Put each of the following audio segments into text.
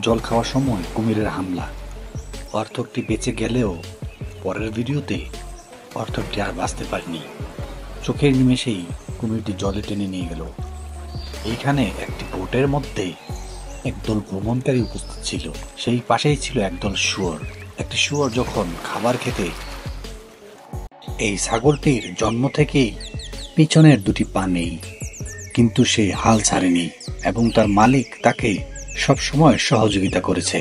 জল খাওয়ার সময় কুমিরের হামলা। অর্থকটি বেঁচে গেলেও পরের ভিডিওতে অর্থকটি আর বাঁচতে পারেনি। চোখের নিমেষেই কুমিরটি জলে টেনে নিয়ে গেল। এইখানে একটি বোটের মধ্যে একদল ভ্রমণকারী উপস্থিত ছিল। সেই পাশেই ছিল একদল শুয়োর। একটি শুয়োর যখন খাবার খেতে, এই ছাগলটির জন্ম থেকেই পিছনের দুটি পা নেই, কিন্তু সে হাল ছাড়েনি এবং তার মালিক তাকে সবসময় সহযোগিতা করেছে।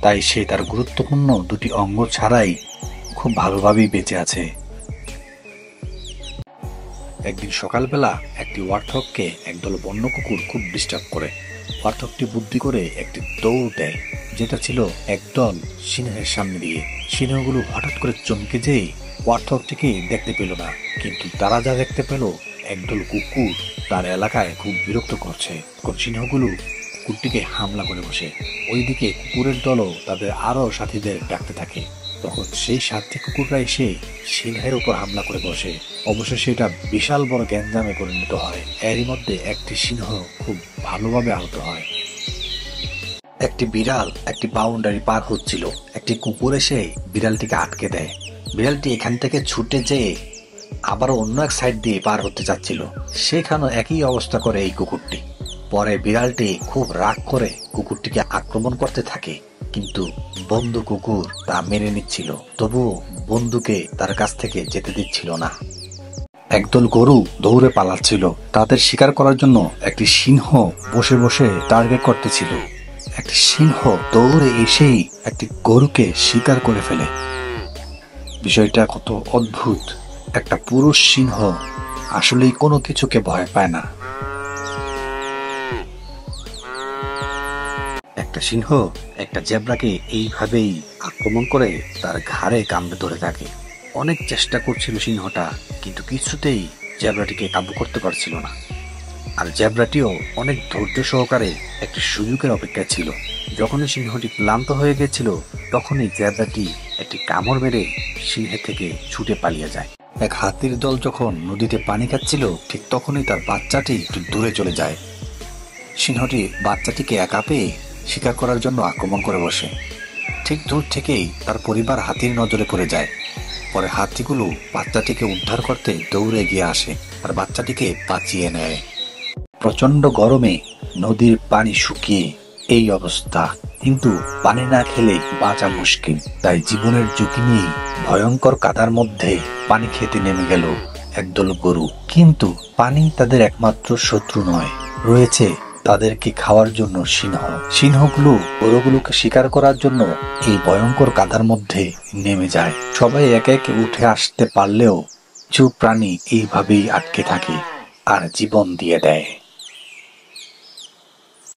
তাই সে তার গুরুত্বপূর্ণ দুটি অঙ্গ ছাড়াই খুব ভালোভাবেই বেঁচে আছে। একদিন সকালবেলা একটি ওয়ার্থককে একদল বন্য কুকুর খুব ডিস্টার্ব করে। ওয়ার্থকটি বুদ্ধি করে একটি দৌড় দেয়, যেটা ছিল একদল সিংহের সামনে দিয়ে। সিংহগুলো হঠাৎ করে চমকে যেয়ে ওয়ার্থকটিকে দেখতে পেল না, কিন্তু তারা যা দেখতে পেল একদল কুকুর তার এলাকায় খুব বিরক্ত করছে। সিংহগুলো কুকুরটিকে হামলা করে বসে। ওইদিকে কুকুরের দলও তাদের আরো সাথীদের ডাকতে থাকে। তখন সেই সাথী কুকুররা এসে সিংহের উপর হামলা করে বসে। অবশেষে এটা বিশাল বড় গ্যাঞ্জামে পরিণত হয়। এরই মধ্যে একটি সিংহ খুব ভালোভাবে আহত হয়। একটি বিড়াল একটি বাউন্ডারি পার হচ্ছিল। একটি কুকুর এসে বিড়ালটিকে আটকে দেয়। বিড়ালটি এখান থেকে ছুটে যেয়ে আবার অন্য এক সাইড দিয়ে পার হতে যাচ্ছিল। সেখানেও একই অবস্থা করে এই কুকুরটি। পরে বিড়ালটি খুব রাগ করে কুকুরটিকে আক্রমণ করতে থাকে, কিন্তু বন্ধু কুকুর তা মেনে নিচ্ছিল। তবুও বন্ধুকে তার কাছ থেকে যেতে দিচ্ছিল না। একদল গরু দৌড়ে পালাচ্ছিল। তাদের শিকার করার জন্য একটি সিংহ বসে বসে টার্গেট করতেছিল। একটি সিংহ দৌড়ে এসেই একটি গরুকে শিকার করে ফেলে। বিষয়টা কত অদ্ভুত! একটা পুরুষ সিংহ আসলেই কোনো কিছুকে ভয় পায় না। একটা সিংহ একটা জেব্রাকে এইভাবেই আক্রমণ করে তার ঘাড়ে কামড়ে ধরে থাকে। অনেক চেষ্টা করছিল সিংহটা, কিন্তু কিছুতেই জেব্রাটিকে কাবু করতে পারছিল না। আর জেব্রাটিও অনেক ধৈর্য সহকারে একটি সুযোগের অপেক্ষায় ছিল। যখনই সিংহটি ক্লান্ত হয়ে গেছিল, তখনই জেব্রাটি একটি কামড় মেরে সিংহের থেকে ছুটে পালিয়ে যায়। এক হাতির দল যখন নদীতে পানি খাচ্ছিল, ঠিক তখনই তার বাচ্চাটি একটু দূরে চলে যায়। সিংহটি বাচ্চাটিকে একা পেয়ে শিকার করার জন্য আক্রমণ করে বসে। ঠিক দূর থেকেই তার পরিবার হাতির নজরে পড়ে যায়। পরে হাতিগুলো বাচ্চাটিকে উদ্ধার করতে দৌড়ে গিয়ে আসে আর বাচ্চাটিকে বাঁচিয়ে নেয়। প্রচন্ড গরমে নদীর পানি শুকিয়ে এই অবস্থা, কিন্তু পানি না খেলে বাঁচা মুশকিল। তাই জীবনের ঝুঁকি নিয়ে ভয়ঙ্কর কাদার মধ্যে পানি খেতে নেমে গেল একদল গরু। কিন্তু পানি তাদের একমাত্র শত্রু নয়, রয়েছে তাদেরকে খাওয়ার জন্য সিংহ। সিংহগুলো গরুগুলোকে শিকার করার জন্য এই ভয়ঙ্কর কাদার মধ্যে নেমে যায়। সবাই একে একে উঠে আসতে পারলেও কিছু প্রাণী এইভাবেই আটকে থাকে আর জীবন দিয়ে দেয়।